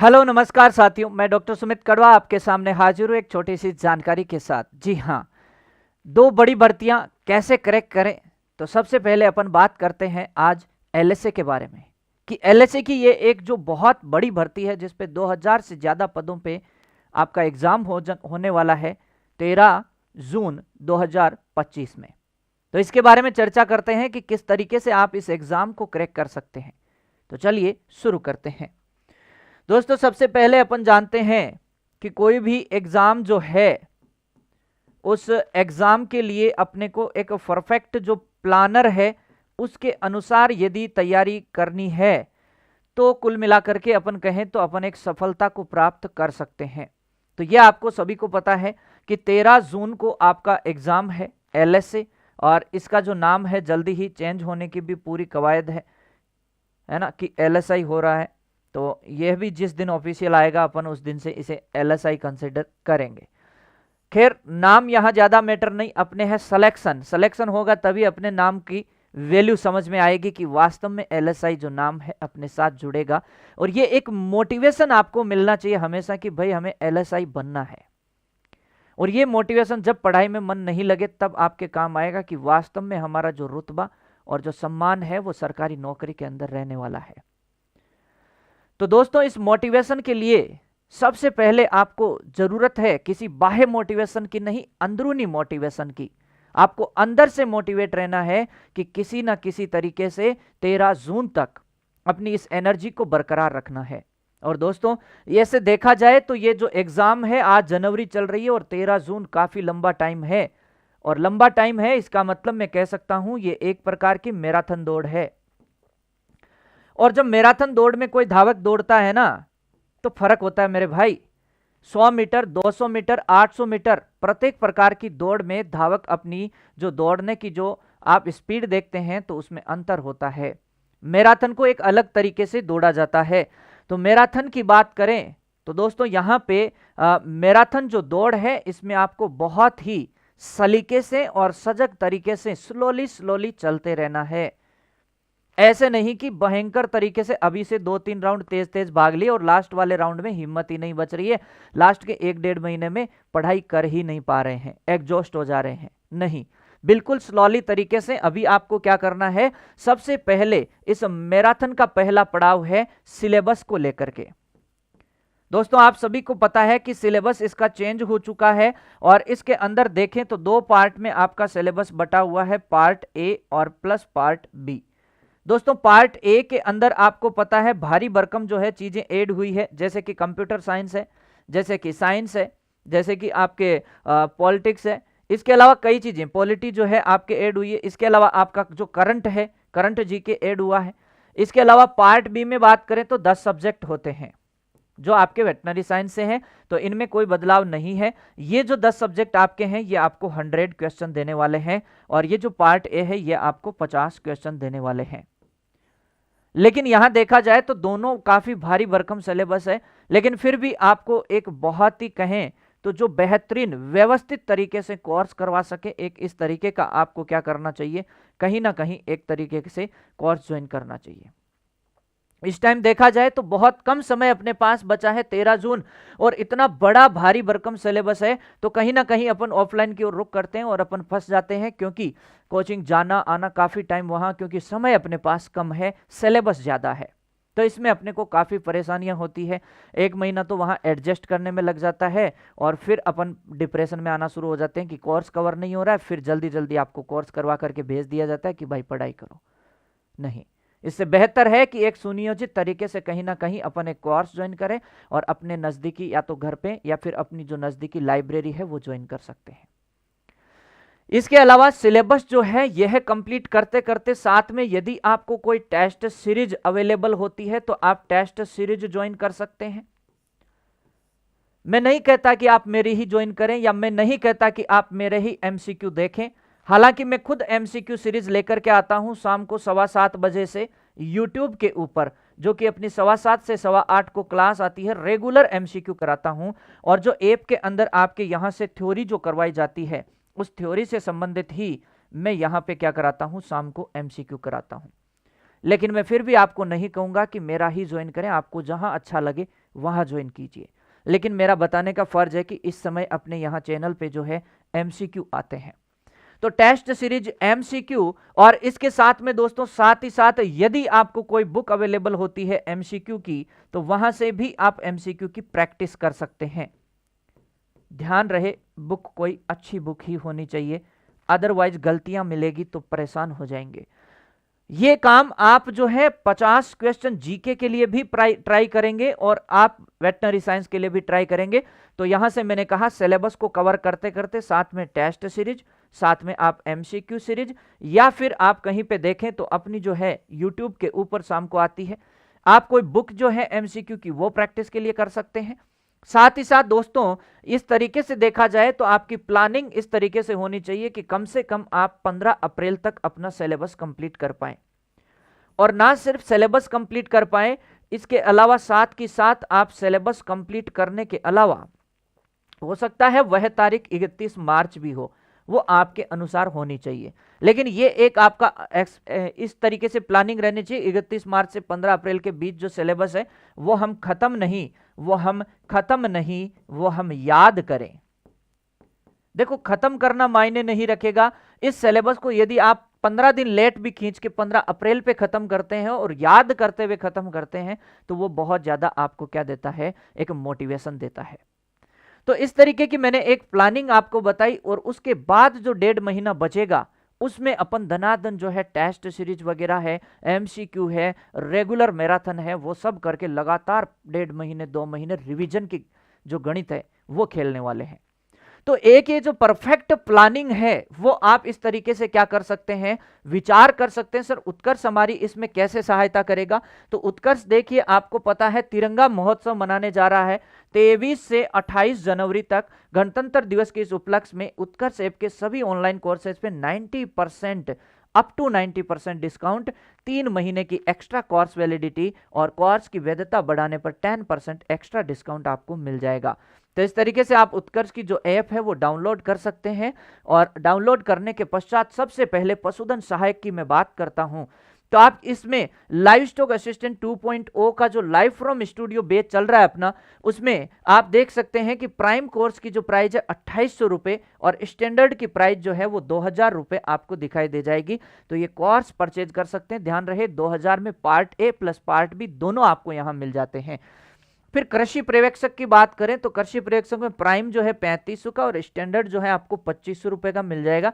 Hello नमस्कार साथियों, मैं डॉक्टर सुमित कड़वा आपके सामने हाजिर हूँ एक छोटी सी जानकारी के साथ। जी हाँ, दो बड़ी भर्तियां कैसे क्रैक करें। तो सबसे पहले अपन बात करते हैं आज एलएसए के बारे में कि एलएसए की ये एक जो बहुत बड़ी भर्ती है जिस पे 2000 से ज़्यादा पदों पे आपका एग्ज़ाम होने वाला है 13 जून 2025 में। तो इसके बारे में चर्चा करते हैं कि किस तरीके से आप इस एग्ज़ाम को क्रैक कर सकते हैं। तो चलिए शुरू करते हैं। दोस्तों, सबसे पहले अपन जानते हैं कि कोई भी एग्ज़ाम जो है उस एग्ज़ाम के लिए अपने को एक परफेक्ट जो प्लानर है उसके अनुसार यदि तैयारी करनी है तो कुल मिलाकर के अपन कहें तो अपन एक सफलता को प्राप्त कर सकते हैं। तो यह आपको सभी को पता है कि 13 जून को आपका एग्ज़ाम है एलएसए, और इसका जो नाम है जल्दी ही चेंज होने की भी पूरी कवायद है ना, कि एलएसआई हो रहा है। तो यह भी जिस दिन ऑफिशियल आएगा अपन उस दिन से इसे एलएसआई कंसिडर करेंगे। खैर, नाम यहाँ ज़्यादा मैटर नहीं, अपने है सिलेक्शन होगा तभी अपने नाम की वैल्यू समझ में आएगी कि वास्तव में एलएसआई जो नाम है अपने साथ जुड़ेगा। और ये एक मोटिवेशन आपको मिलना चाहिए हमेशा कि भाई हमें एलएसआई बनना है। और ये मोटिवेशन जब पढ़ाई में मन नहीं लगे तब आपके काम आएगा कि वास्तव में हमारा जो रुतबा और जो सम्मान है वो सरकारी नौकरी के अंदर रहने वाला है। तो दोस्तों, इस मोटिवेशन के लिए सबसे पहले आपको जरूरत है किसी बाह्य मोटिवेशन की नहीं, अंदरूनी मोटिवेशन की। आपको अंदर से मोटिवेट रहना है कि किसी ना किसी तरीके से 13 जून तक अपनी इस एनर्जी को बरकरार रखना है। और दोस्तों, ये से देखा जाए तो ये जो एग्जाम है आज जनवरी चल रही है और 13 जून काफी लंबा टाइम है। और लंबा टाइम है इसका मतलब मैं कह सकता हूं ये एक प्रकार की मैराथन दौड़ है। और जब मैराथन दौड़ में कोई धावक दौड़ता है ना तो फर्क होता है मेरे भाई। 100 मीटर, 200 मीटर, 800 मीटर, प्रत्येक प्रकार की दौड़ में धावक अपनी जो दौड़ने की जो आप स्पीड देखते हैं तो उसमें अंतर होता है। मैराथन को एक अलग तरीके से दौड़ा जाता है। तो मैराथन की बात करें तो दोस्तों यहाँ पे मैराथन जो दौड़ है इसमें आपको बहुत ही सलीके से और सजग तरीके से स्लोली चलते रहना है। ऐसे नहीं कि भयंकर तरीके से अभी से 2-3 राउंड तेज तेज भाग लिए और लास्ट वाले राउंड में हिम्मत ही नहीं बच रही है, लास्ट के 1-1.5 महीने में पढ़ाई कर ही नहीं पा रहे हैं, एग्जॉस्ट हो जा रहे हैं। नहीं, बिल्कुल स्लोली तरीके से अभी आपको क्या करना है, सबसे पहले इस मैराथन का पहला पड़ाव है सिलेबस को लेकर के। दोस्तों, आप सभी को पता है कि सिलेबस इसका चेंज हो चुका है और इसके अंदर देखें तो 2 पार्ट में आपका सिलेबस बटा हुआ है, पार्ट ए और प्लस पार्ट बी। दोस्तों, पार्ट ए के अंदर आपको पता है भारी भरकम जो है चीजें ऐड हुई है, जैसे कि कंप्यूटर साइंस है, जैसे कि साइंस है, जैसे कि आपके पॉलिटिक्स है। इसके अलावा कई चीजें, पॉलिटी जो है आपके ऐड हुई है। इसके अलावा आपका जो करंट है, करंट जीके ऐड हुआ है। इसके अलावा पार्ट बी में बात करें तो 10 सब्जेक्ट होते हैं जो आपके वेटनरी साइंस से हैं, तो इनमें कोई बदलाव नहीं है। ये जो 10 सब्जेक्ट आपके हैं ये आपको 100 क्वेश्चन देने वाले हैं और ये जो पार्ट ए है ये आपको 50 क्वेश्चन देने वाले हैं। लेकिन यहां देखा जाए तो दोनों काफी भारी भरकम सिलेबस है, लेकिन फिर भी आपको एक बहुत ही कहें तो जो बेहतरीन व्यवस्थित तरीके से कोर्स करवा सके, एक इस तरीके का आपको क्या करना चाहिए, कहीं ना कहीं एक तरीके से कोर्स ज्वाइन करना चाहिए। इस टाइम देखा जाए तो बहुत कम समय अपने पास बचा है, 13 जून, और इतना बड़ा भारी भरकम सिलेबस है तो कहीं ना कहीं अपन ऑफलाइन की ओर रुख करते हैं और अपन फंस जाते हैं, क्योंकि कोचिंग जाना आना काफ़ी टाइम वहाँ, क्योंकि समय अपने पास कम है, सिलेबस ज़्यादा है, तो इसमें अपने को काफ़ी परेशानियां होती है। 1 महीना तो वहाँ एडजस्ट करने में लग जाता है और फिर अपन डिप्रेशन में आना शुरू हो जाते हैं कि कोर्स कवर नहीं हो रहा है। फिर जल्दी जल्दी आपको कोर्स करवा करके भेज दिया जाता है कि भाई पढ़ाई करो। नहीं, इससे बेहतर है कि एक सुनियोजित तरीके से कहीं ना कहीं अपन एक कोर्स ज्वाइन करें और अपने नज़दीकी या तो घर पे या फिर अपनी जो नज़दीकी लाइब्रेरी है वो ज्वाइन कर सकते हैं। इसके अलावा सिलेबस जो है यह कंप्लीट करते करते साथ में यदि आपको कोई टेस्ट सीरीज अवेलेबल होती है तो आप टेस्ट सीरीज ज्वाइन कर सकते हैं। मैं नहीं कहता कि आप मेरी ही ज्वाइन करें या मैं नहीं कहता कि आप मेरे ही एमसीक्यू देखें। हालांकि मैं खुद एमसीक्यू सीरीज लेकर के आता हूं शाम को 7:15 बजे से यूट्यूब के ऊपर, जो कि अपनी 7:15 से 8:15 को क्लास आती है, रेगुलर एमसीक्यू कराता हूं। और जो ऐप के अंदर आपके यहां से थ्योरी जो करवाई जाती है उस थ्योरी से संबंधित ही मैं यहां पे क्या कराता हूं, शाम को एमसीक्यू कराता हूं। लेकिन मैं फिर भी आपको नहीं कहूंगा कि मेरा ही ज्वाइन करें, आपको जहां अच्छा लगे वहाँ ज्वाइन कीजिए। लेकिन मेरा बताने का फर्ज है कि इस समय अपने यहाँ चैनल पे जो है MCQ आते हैं। तो टेस्ट सीरीज, MCQ, और इसके साथ में दोस्तों साथ ही साथ यदि आपको कोई बुक अवेलेबल होती है MCQ की, तो वहां से भी आप MCQ की प्रैक्टिस कर सकते हैं। ध्यान रहे बुक कोई अच्छी बुक ही होनी चाहिए, अदरवाइज गलतियां मिलेगी तो परेशान हो जाएंगे। ये काम आप जो है 50 क्वेश्चन जीके के लिए भी ट्राई करेंगे और आप वेटनरी साइंस के लिए भी ट्राई करेंगे। तो यहां से मैंने कहा सिलेबस को कवर करते करते साथ में टेस्ट सीरीज, साथ में आप MCQ सीरीज, या फिर आप कहीं पे देखें तो अपनी जो है यूट्यूब के ऊपर शाम को आती है, आप कोई बुक जो है MCQ की वो प्रैक्टिस के लिए कर सकते हैं। साथ ही साथ दोस्तों इस तरीके से देखा जाए तो आपकी प्लानिंग इस तरीके से होनी चाहिए कि कम से कम आप 15 अप्रैल तक अपना सिलेबस कंप्लीट कर पाएं। और ना सिर्फ सिलेबस कंप्लीट कर पाएं, इसके अलावा साथ की साथ आप सिलेबस कंप्लीट करने के अलावा हो सकता है वह तारीख 31 मार्च भी हो, वो आपके अनुसार होनी चाहिए। लेकिन ये एक आपका इस तरीके से प्लानिंग रहनी चाहिए, 31 मार्च से 15 अप्रैल के बीच जो सिलेबस है वो हम खत्म नहीं, वो हम याद करें। देखो खत्म करना मायने नहीं रखेगा, इस सिलेबस को यदि आप 15 दिन लेट भी खींच के 15 अप्रैल पे खत्म करते हैं और याद करते हुए खत्म करते हैं तो वो बहुत ज्यादा आपको क्या देता है, एक मोटिवेशन देता है। तो इस तरीके की मैंने एक प्लानिंग आपको बताई, और उसके बाद जो 1.5 महीना बचेगा उसमें अपन धनाधन जो है टेस्ट सीरीज वगैरह है, MCQ है, रेगुलर मैराथन है, वो सब करके लगातार 1.5 महीने 2 महीने रिवीजन की जो गणित है वो खेलने वाले हैं। तो एक ये जो परफेक्ट प्लानिंग है वो आप इस तरीके से क्या कर सकते हैं, विचार कर सकते हैं। सर उत्कर्ष हमारी इसमें कैसे सहायता करेगा? तो उत्कर्ष देखिए, आपको पता है तिरंगा महोत्सव मनाने जा रहा है 23 से 28 जनवरी तक। गणतंत्र दिवस के इस उपलक्ष्य में उत्कर्ष ऐप के सभी ऑनलाइन कोर्सेज पे 90% अप टू 90% डिस्काउंट, 3 महीने की एक्स्ट्रा कोर्स वैलिडिटी और कोर्स की वैधता बढ़ाने पर 10% एक्स्ट्रा डिस्काउंट आपको मिल जाएगा। तो इस तरीके से आप उत्कर्ष की जो ऐप है वो डाउनलोड कर सकते हैं। और डाउनलोड करने के पश्चात सबसे पहले पशुधन सहायक की मैं बात करता हूं, तो आप इसमें लाइव स्टॉक असिस्टेंट 2.0 का जो लाइव फ्रॉम स्टूडियो बैच चल रहा है अपना, उसमें आप देख सकते हैं कि प्राइम कोर्स की जो प्राइस है 2800 रुपए और स्टैंडर्ड की प्राइस जो है वो 2000 रुपए आपको दिखाई दे जाएगी। तो ये कोर्स परचेज कर सकते हैं। ध्यान रहे 2000 में part A plus part B दोनों आपको यहां मिल जाते हैं। फिर कृषि पर्यवेक्षक की बात करें तो कृषि पर्यवेक्षक में प्राइम जो है 3500 का और स्टैंडर्ड जो है आपको 2500 रुपए का मिल जाएगा।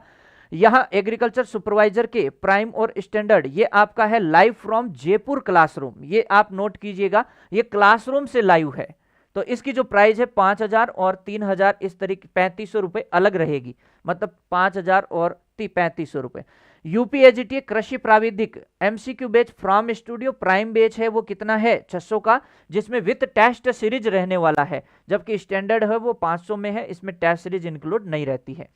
यहां एग्रीकल्चर सुपरवाइजर के प्राइम और स्टैंडर्ड ये आपका है लाइव फ्रॉम जयपुर क्लासरूम, ये आप नोट कीजिएगा, ये क्लासरूम से लाइव है। तो इसकी जो प्राइस है 5000 और 3000 इस तरीके 3500 रुपए अलग रहेगी, मतलब 5000 और 3500 रुपए। यूपीएजीटी कृषि प्राविधिक MCQ batch from studio prime batch है वो कितना है 600 का, जिसमें विथ टेस्ट सीरीज रहने वाला है, जबकि स्टैंडर्ड है वो 500 में है, इसमें टेस्ट सीरीज इंक्लूड नहीं रहती है।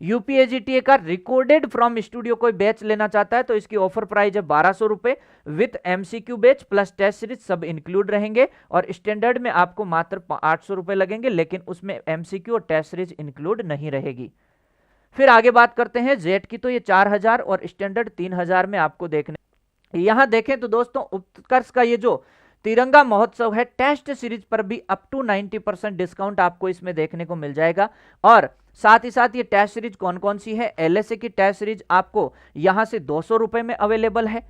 यूपीएजीटी का रिकॉर्डेड फ्रॉम स्टूडियो कोई बैच लेना चाहता है तो इसकी ऑफर प्राइस है 1200 रुपए, with MCQ batch plus test series सब इंक्लूड रहेंगे। और स्टैंडर्ड में आपको मात्र 800 रुपए लगेंगे, लेकिन उसमें MCQ और टेस्ट सीरीज इंक्लूड नहीं रहेगी। फिर आगे बात करते हैं जेट की, तो ये 4000 और स्टैंडर्ड 3000 में आपको देखने। यहां देखें तो दोस्तों उत्कर्ष का ये जो तिरंगा महोत्सव है टेस्ट सीरीज पर भी अप टू 90% डिस्काउंट आपको इसमें देखने को मिल जाएगा। और साथ ही साथ ये टेस्ट सीरीज कौन कौन सी है, LSA की टेस्ट सीरीज आपको यहां से 200 रुपए में अवेलेबल है,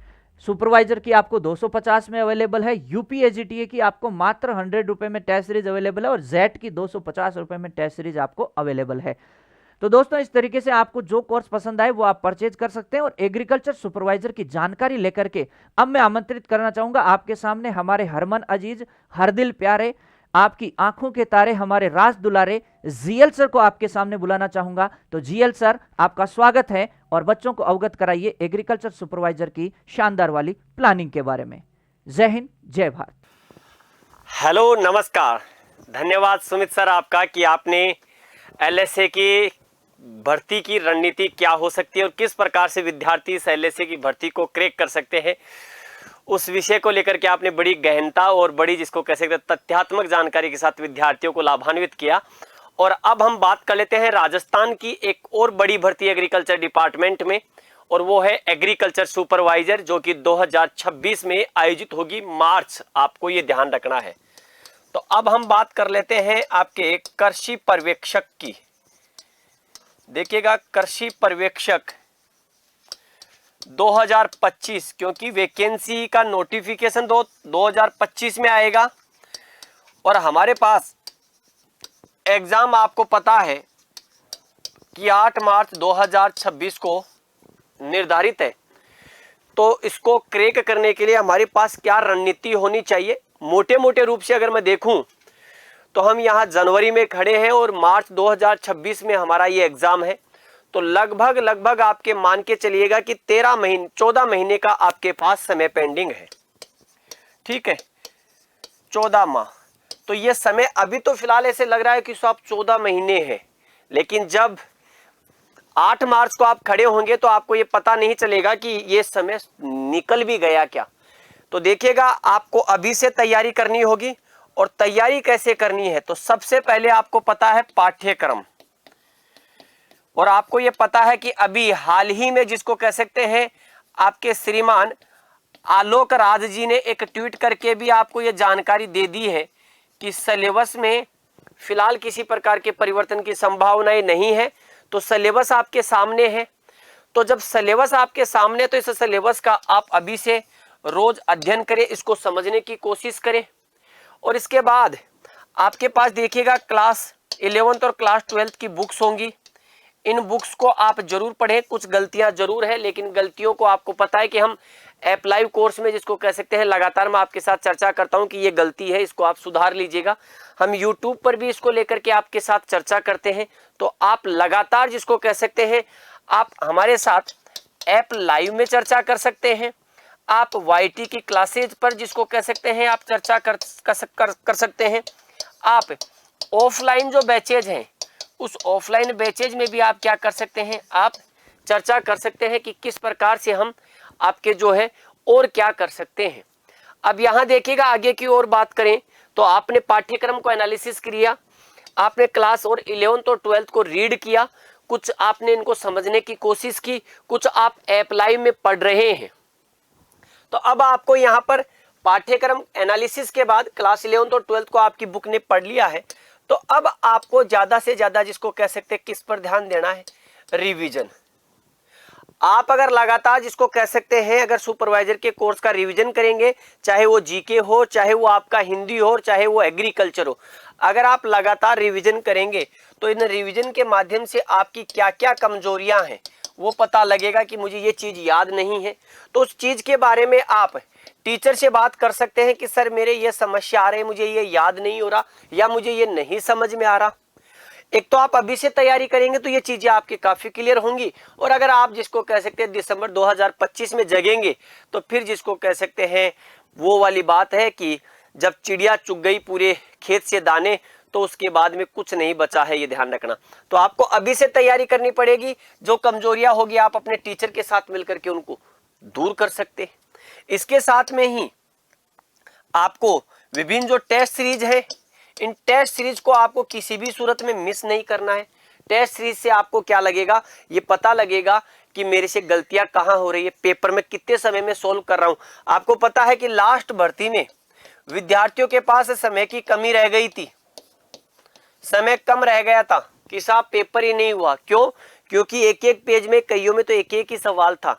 सुपरवाइजर की आपको 250 में अवेलेबल है, यूपीएजीटीए की आपको मात्र 100 रुपए में टेस्ट सीरीज अवेलेबल है और जेट की 250 रुपए में टेस्ट सीरीज आपको अवेलेबल है। तो दोस्तों इस तरीके से आपको जो कोर्स पसंद आए वो आप परचेज कर सकते हैं। और एग्रीकल्चर सुपरवाइजर की जानकारी लेकर के अब मैं आमंत्रित करना चाहूंगा आपके सामने हमारे हरमन अजीज, हर दिल प्यारे, आपकी आंखों के तारे, हमारे राज दुलारे जीएल सर को आपके सामने बुलाना चाहूंगा। तो जीएल सर आपका स्वागत है और बच्चों को अवगत कराइए एग्रीकल्चर सुपरवाइजर की शानदार वाली प्लानिंग के बारे में। जय हिंद, जय भारत। हेलो, नमस्कार। धन्यवाद सुमित सर आपका कि आपने LSA की भर्ती की रणनीति क्या हो सकती है और किस प्रकार से विद्यार्थी इस LSA की भर्ती को क्रैक कर सकते हैं, उस विषय को लेकर के आपने बड़ी गहनता और बड़ी जिसको कह सकते हैं तथ्यात्मक जानकारी के साथ विद्यार्थियों को लाभान्वित किया। और अब हम बात कर लेते हैं राजस्थान की एक और बड़ी भर्ती एग्रीकल्चर डिपार्टमेंट में, और वो है एग्रीकल्चर सुपरवाइजर, जो कि 2026 में आयोजित होगी मार्च, आपको ये ध्यान रखना है। तो अब हम बात कर लेते हैं आपके कृषि पर्यवेक्षक की। देखिएगा कृषि पर्यवेक्षक 2025, क्योंकि वैकेंसी का नोटिफिकेशन 2025 में आएगा और हमारे पास एग्जाम आपको पता है कि 8 मार्च 2026 को निर्धारित है। तो इसको क्रैक करने के लिए हमारे पास क्या रणनीति होनी चाहिए? मोटे मोटे रूप से अगर मैं देखूं तो हम यहाँ जनवरी में खड़े हैं और मार्च 2026 में हमारा ये एग्जाम है। तो लगभग आपके मान के चलिएगा कि 14 महीने का आपके पास समय पेंडिंग है। ठीक है, 14 माह। तो ये समय अभी तो फिलहाल ऐसे लग रहा है कि सब 14 महीने है, लेकिन जब 8 मार्च को आप खड़े होंगे तो आपको ये पता नहीं चलेगा कि ये समय निकल भी गया क्या। तो देखिएगा आपको अभी से तैयारी करनी होगी। और तैयारी कैसे करनी है? तो सबसे पहले आपको पता है पाठ्यक्रम, और आपको ये पता है कि अभी हाल ही में जिसको कह सकते हैं आपके श्रीमान आलोक राज जी ने एक ट्वीट करके भी आपको ये जानकारी दे दी है कि सिलेबस में फिलहाल किसी प्रकार के परिवर्तन की संभावनाएं नहीं है। तो सिलेबस आपके सामने है। तो जब सिलेबस आपके सामने, तो इस सिलेबस का आप अभी से रोज अध्ययन करें, इसको समझने की कोशिश करें। और इसके बाद आपके पास देखिएगा क्लास 11th और क्लास 12th की बुक्स होंगी। इन बुक्स को आप जरूर पढ़ें। कुछ गलतियां जरूर है, लेकिन गलतियों को आपको पता है कि हम ऐप लाइव कोर्स में जिसको कह सकते हैं लगातार मैं आपके साथ चर्चा करता हूं कि ये गलती है, इसको आप सुधार लीजिएगा। हम यूट्यूब पर भी इसको लेकर के आपके साथ चर्चा करते हैं। तो आप लगातार जिसको कह सकते हैं आप हमारे साथ ऐप लाइव में चर्चा कर सकते हैं। आप YT की क्लासेज पर जिसको कह सकते हैं आप चर्चा कर सकते हैं। आप ऑफलाइन जो बैचेज हैं उस ऑफलाइन बैचेज में भी आप क्या कर सकते हैं, आप चर्चा कर सकते हैं कि किस प्रकार से हम आपके जो है और क्या कर सकते हैं। अब यहाँ देखिएगा आगे की ओर बात करें तो आपने पाठ्यक्रम को एनालिसिस किया, आपने क्लास और 11th और 12th को रीड किया, कुछ आपने इनको समझने की कोशिश की, कुछ आप ऐप लाइव में पढ़ रहे हैं। तो अब आपको यहाँ पर पाठ्यक्रम एनालिसिस के बाद क्लास 11th और 12th को आपकी बुक ने पढ़ लिया है। तो अब आपको ज्यादा से ज्यादा जिसको कह सकते हैं किस पर ध्यान देना है, रिवीजन। आप अगर लगातार जिसको कह सकते हैं अगर सुपरवाइजर के कोर्स का रिवीजन करेंगे, चाहे वो जीके हो, चाहे वो आपका हिंदी हो, चाहे वो एग्रीकल्चर हो, अगर आप लगातार रिवीजन करेंगे तो इन रिवीजन के माध्यम से आपकी क्या क्या कमजोरियां हैं वो पता लगेगा कि मुझे ये चीज याद नहीं है। तो उस चीज के बारे में आप टीचर से बात कर सकते हैं कि सर मेरे ये समस्या आ रही है, मुझे ये याद नहीं हो रहा या मुझे ये नहीं समझ में आ रहा। एक तो आप अभी से तैयारी करेंगे तो ये चीजें आपकी काफी क्लियर होंगी। और अगर आप जिसको कह सकते हैं दिसंबर 2025 में जगेंगे तो फिर जिसको कह सकते हैं वो वाली बात है कि जब चिड़िया चुग गई पूरे खेत से दाने, तो उसके बाद में कुछ नहीं बचा है, ये ध्यान रखना। तो आपको अभी से तैयारी करनी पड़ेगी। जो कमजोरियां होगी आप अपने टीचर के साथ मिलकर के उनको दूर कर सकते हैं। इसके साथ में ही आपको विभिन्न जो टेस्ट सीरीज है, इन टेस्ट सीरीज को आपको किसी भी सूरत में मिस नहीं करना है। टेस्ट सीरीज से आपको क्या लगेगा, ये पता लगेगा कि मेरे से गलतियां कहां हो रही है, पेपर में कितने समय में सोल्व कर रहा हूं। आपको पता है कि लास्ट भर्ती में विद्यार्थियों के पास समय की कमी रह गई थी, समय कम रह गया था कि साहब पेपर ही नहीं हुआ। क्यों? क्योंकि एक एक पेज में, कईयों में तो एक एक ही सवाल था।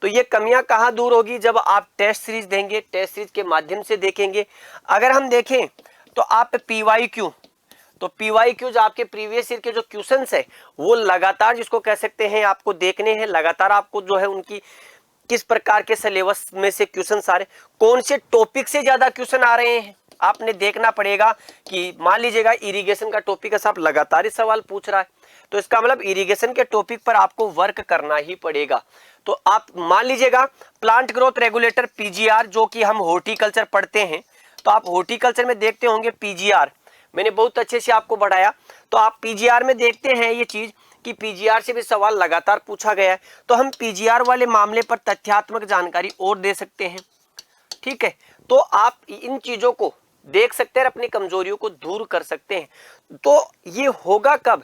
तो ये कमियां कहां दूर होगी, जब आप टेस्ट सीरीज देंगे, टेस्ट सीरीज के माध्यम से देखेंगे। अगर हम देखें तो आप PYQ, तो PYQ जो आपके प्रीवियस ईयर के जो क्वेश्चंस है वो लगातार जिसको कह सकते हैं आपको देखने हैं। लगातार आपको जो है उनकी किस प्रकार के सिलेबस में से क्वेश्चंस आ रहे, कौन से टॉपिक से ज्यादा क्वेश्चन आ रहे हैं, आपने देखना पड़ेगा। कि मान लीजिएगा इरिगेशन का टॉपिक है, साहब लगातार ही सवाल पूछ रहा है, तो इसका मतलब इरिगेशन के टॉपिक पर आपको वर्क करना ही पड़ेगा। तो आप मान लीजिएगा प्लांट ग्रोथ रेगुलेटर PGR, जो कि हम हॉर्टिकल्चर पढ़ते हैं, तो आप हॉर्टिकल्चर में देखते होंगे PGR, मैंने बहुत अच्छे से आपको बढ़ाया। तो आप PGR में देखते हैं ये चीज कि PGR से भी सवाल लगातार पूछा गया है। तो हम PGR वाले मामले पर तथ्यात्मक जानकारी और दे सकते हैं। ठीक है, तो आप इन चीजों को देख सकते हैं, अपनी कमजोरियों को दूर कर सकते हैं। तो ये होगा कब,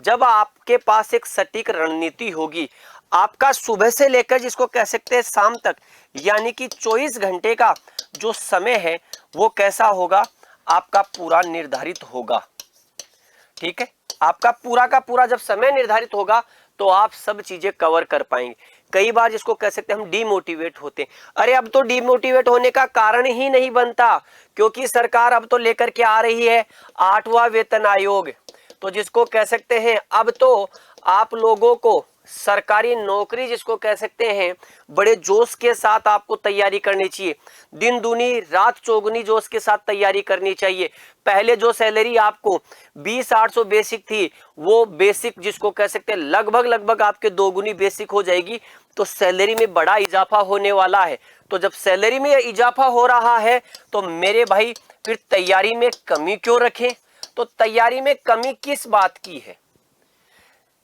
जब आपके पास एक सटीक रणनीति होगी। आपका सुबह से लेकर जिसको कह सकते हैं शाम तक, यानी कि 24 घंटे का जो समय है वो कैसा होगा, आपका पूरा निर्धारित होगा। ठीक है, आपका पूरा का पूरा जब समय निर्धारित होगा तो आप सब चीजें कवर कर पाएंगे। कई बार जिसको कह सकते हैं हम डीमोटिवेट होते हैं, अरे अब तो डीमोटिवेट होने का कारण ही नहीं बनता, क्योंकि सरकार अब तो लेकर के आ रही है 8वां वेतन आयोग। तो जिसको कह सकते हैं अब तो आप लोगों को सरकारी नौकरी जिसको कह सकते हैं बड़े जोश के साथ आपको तैयारी करनी चाहिए, दिन दूनी रात चौगुनी जोश के साथ तैयारी करनी चाहिए। पहले जो सैलरी आपको 20,800 बेसिक थी, वो बेसिक जिसको कह सकते हैं लगभग आपके दोगुनी बेसिक हो जाएगी। तो सैलरी में बड़ा इजाफा होने वाला है। तो जब सैलरी में इजाफा हो रहा है तो मेरे भाई फिर तैयारी में कमी क्यों रखें? तो तैयारी में कमी किस बात की है?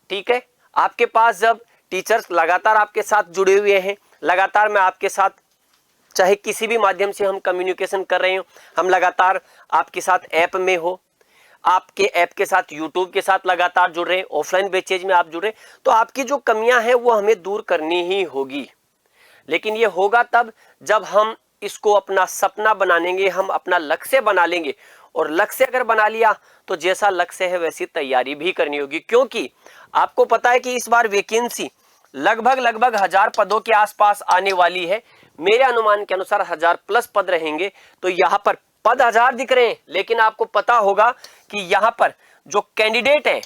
ठीक है, आपके पास जब टीचर्स लगातार आपके साथ जुड़े हुए हैं, लगातार मैं आपके साथ चाहे किसी भी माध्यम से हम कम्युनिकेशन कर रहे हो, हम लगातार आपके साथ ऐप में हो, आपके ऐप के साथ यूट्यूब के साथ लगातार जुड़ रहे हैं, ऑफलाइन बैचेज में आप जुड़ रहे हैं, तो आपकी जो कमियां हैं वो हमें दूर करनी ही होगी। लेकिन ये होगा तब जब हम इसको अपना सपना बना लेंगे, हम अपना लक्ष्य बना लेंगे। और लक्ष्य अगर बना लिया तो जैसा लक्ष्य है वैसी तैयारी भी करनी होगी, क्योंकि आपको पता है कि इस बार वैकेंसी लगभग 1000 पदों के आसपास आने वाली है। मेरे अनुमान के अनुसार 1000+ पद रहेंगे। तो यहाँ पर पद 1000 दिख रहे हैं, लेकिन आपको पता होगा कि यहाँ पर जो कैंडिडेट है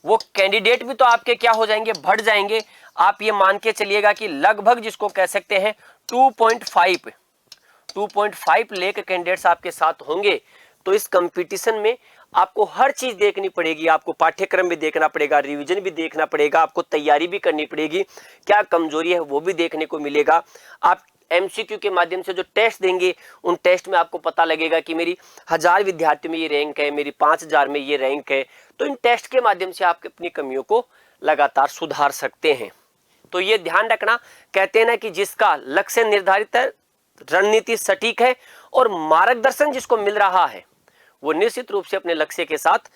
वो कैंडिडेट भी तो आपके क्या हो जाएंगे, बढ़ जाएंगे। आप ये मान के चलिएगा कि लगभग जिसको कह सकते हैं 2.5 लाख कैंडिडेट्स आपके साथ होंगे। तो इस कंपटीशन में आपको हर चीज देखनी पड़ेगी, आपको पाठ्यक्रम भी देखना पड़ेगा, रिवीजन भी देखना पड़ेगा, आपको तैयारी भी करनी पड़ेगी, क्या कमजोरी है वो भी देखने को मिलेगा। आप एमसीक्यू के माध्यम से जो टेस्ट देंगे उन टेस्ट में आपको पता लगेगा कि मेरी 1000 विद्यार्थियों में ये रैंक है, मेरी 5000 में ये रैंक है। तो इन टेस्ट के माध्यम से आप अपनी कमियों को लगातार सुधार सकते हैं। तो ये ध्यान रखना, कहते हैं ना कि जिसका लक्ष्य निर्धारित है, रणनीति सटीक है और मार्गदर्शन जिसको मिल रहा है वो निश्चित रूप से अपने लक्ष्य के साथ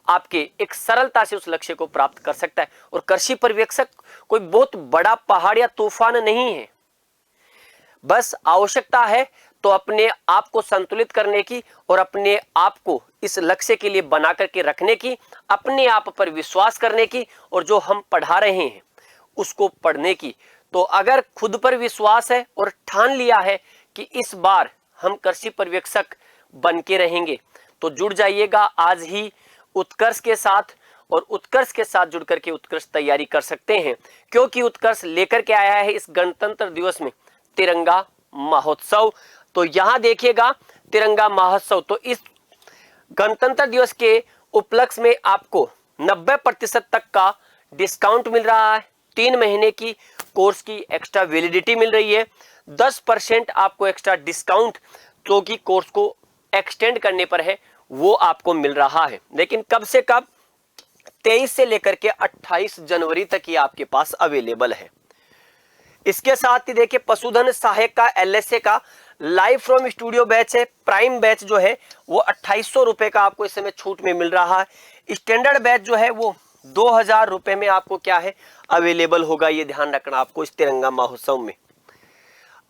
आपके एक सरलता से उस लक्ष्य को प्राप्त कर सकता है। और कृषि पर्यवेक्षक कोई बहुत बड़ा पहाड़ या तूफान नहीं है, बस आवश्यकता है तो अपने आप को संतुलित करने की और अपने आप को इस लक्ष्य के लिए बना करके रखने की, अपने आप पर विश्वास करने की और जो हम पढ़ा रहे हैं उसको पढ़ने की। तो अगर खुद पर विश्वास है और ठान लिया है कि इस बार हम कृषि पर्यवेक्षक बन के रहेंगे, तो जुड़ जाइएगा आज ही उत्कर्ष के साथ। और उत्कर्ष के साथ जुड़ करके उत्कर्ष तैयारी कर सकते हैं, क्योंकि उत्कर्ष लेकर के आया है इस गणतंत्र दिवस में तिरंगा महोत्सव। तो यहां देखिएगा तिरंगा महोत्सव, तो इस गणतंत्र दिवस के उपलक्ष्य में आपको 90% तक का डिस्काउंट मिल रहा है। 3 महीने की कोर्स की एक्स्ट्रा वैलिडिटी मिल रही है। 10% आपको एक्स्ट्रा डिस्काउंट जो कि कोर्स को एक्सटेंड करने पर है वो आपको मिल रहा है। लेकिन कब से कब? 23 से लेकर के 28 जनवरी तक ये आपके पास अवेलेबल है। इसके साथ ही देखिए पशुधन सहायक का LSA का लाइव फ्रॉम स्टूडियो बैच है, प्राइम बैच जो है वो 2800 रुपए का आपको इस समय छूट में मिल रहा है। स्टैंडर्ड बैच जो है वो 2000 रुपए में आपको क्या है अवेलेबल होगा। ये ध्यान रखना आपको इस तिरंगा महोत्सव में।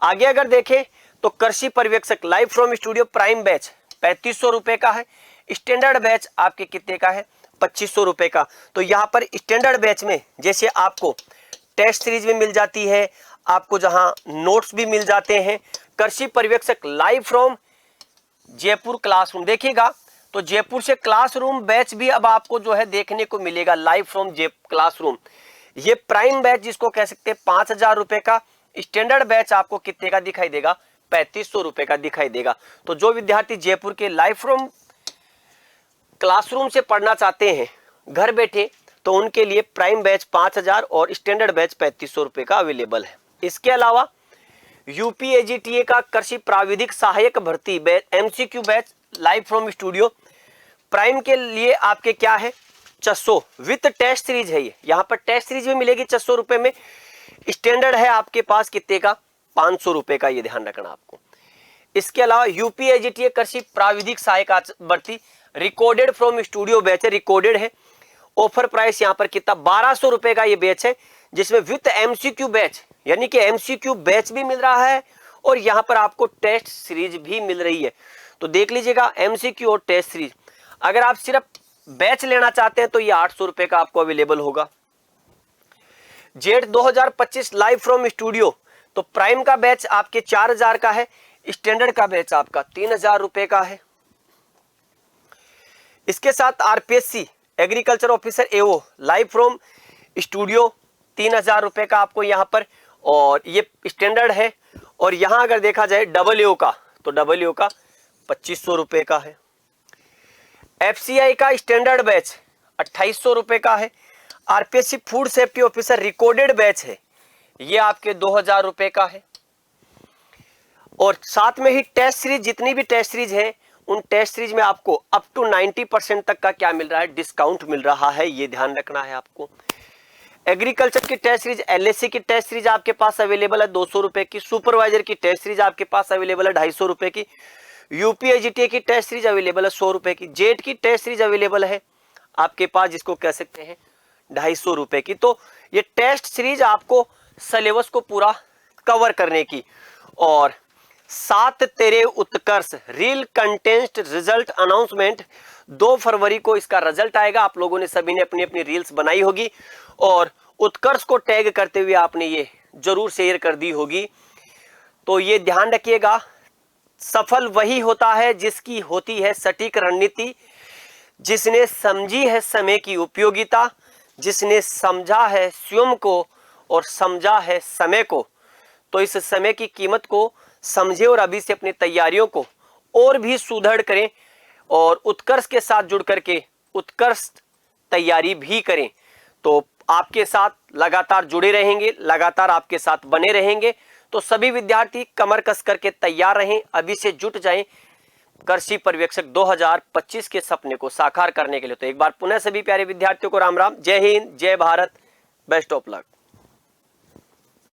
आगे अगर देखें तो कृषि पर्यवेक्षक live from studio prime batch 3500 रुपए का है। स्टैंडर्ड बैच आपके कितने का है? 2500 रुपए का। तो यहाँ पर स्टैंडर्ड बैच में जैसे आपको टेस्ट सीरीज में मिल जाती है, आपको जहां नोट्स भी मिल जाते हैं। कृषि पर्यवेक्षक लाइव फ्रॉम जयपुर क्लासरूम देखिएगा, तो जयपुर से क्लासरूम बैच भी अब आपको जो है देखने को मिलेगा, लाइव फ्रॉम क्लासरूम। ये प्राइम बैच जिसको कह सकते हैं 5000 रुपए का। स्टैंडर्ड बैच आपको कितने का दिखाई देगा? 3500 रुपए का दिखाई देगा। तो जो विद्यार्थी जयपुर के लाइव फ्रॉम क्लासरूम से पढ़ना चाहते हैं घर बैठे, तो उनके लिए प्राइम बैच 5000 और स्टैंडर्ड बैच 3500 रुपए का अवेलेबल है। इसके अलावा UPAGTA का कृषि प्राविधिक सहायक भर्ती batch MCQ batch live from studio prime के लिए आपके क्या है 600 विथ टेस्ट सीरीज है। ये यहाँ पर टेस्ट सीरीज में मिलेगी 600 रुपए में। स्टैंडर्ड है आपके पास कितने का? 500 रुपए का। ये ध्यान रखना आपको। इसके अलावा UPAGTA कृषि प्राविधिक सहायक भर्ती रिकॉर्डेड फ्रॉम स्टूडियो बैच है, रिकॉर्डेड है। ऑफर प्राइस यहाँ पर कितना? 1200 रुपए का ये बैच है, जिसमें विथ MCQ बैच यानी कि MCQ बैच भी मिल रहा है और यहाँ पर आपको टेस्ट सीरीज भी मिल रही है। तो देख लीजिएगा एमसीक्यू और टेस्ट सीरीज। अगर आप सिर्फ बैच लेना चाहते हैं तो ये 800 रुपए का आपको अवेलेबल होगा। जेट 2025 लाइव फ्रॉम स्टूडियो, तो प्राइम का बैच आपके 4000 का है, स्टैंडर्ड का बैच आपका 3000 रुपए का है। इसके साथ RPSC agriculture officer AO live from studio 3000 रुपए का आपको यहाँ पर, और ये स्टैंडर्ड है। और यहाँ अगर देखा जाए डबल एओ का, तो डबल एओ का 2500 रुपए का है। एफसीआई का स्टैंडर्ड बैच 2800 रुपए का है। RPSC food safety officer recorded batch है, ये आपके 2000 रुपए का है। और साथ में ही टेस्ट सीरीज, जितनी भी टेस्ट सीरीज है उन टेस्ट सीरीज में आपको अप टू 90% तक का क्या मिल रहा है, डिस्काउंट मिल रहा है, ये ध्यान रखना है आपको। एग्रीकल्चर की टेस्ट सीरीज, एलएससी की टेस्ट सीरीज आपके पास अवेलेबल है 200 रुपए की। सुपरवाइजर की टेस्ट सीरीज आपके पास अवेलेबल है 250 रुपए की। यूपीएजीटी की टेस्ट सीरीज अवेलेबल है 100 रुपए की। जेट की टेस्ट सीरीज अवेलेबल है आपके पास, जिसको कह सकते हैं 250 रुपए की। तो ये टेस्ट सीरीज आपको सिलेबस को पूरा कवर करने की। और 7 तेरे उत्कर्ष रील कंटेंट रिजल्ट अनाउंसमेंट, 2 फरवरी को इसका रिजल्ट आएगा। आप लोगों ने सभी ने अपनी अपनी रील्स बनाई होगी और उत्कर्ष को टैग करते हुए आपने ये जरूर शेयर कर दी होगी। तो ये ध्यान रखिएगा, सफल वही होता है जिसकी होती है सटीक रणनीति, जिसने समझी है समय की उपयोगिता, जिसने समझा है स्वयं को और समझा है समय को। तो इस समय की कीमत को समझे और अभी से अपनी तैयारियों को और भी सुदृढ़ करें और उत्कर्ष के साथ जुड़ करके उत्कर्ष तैयारी भी करें। तो आपके साथ लगातार जुड़े रहेंगे, लगातार आपके साथ बने रहेंगे। तो सभी विद्यार्थी कमर कस करके तैयार रहें, अभी से जुट जाएं कृषि पर्यवेक्षक 2025 के सपने को साकार करने के लिए। तो एक बार पुनः सभी प्यारे विद्यार्थियों को राम राम, जय हिंद, जय भारत, बेस्ट ऑफ लक।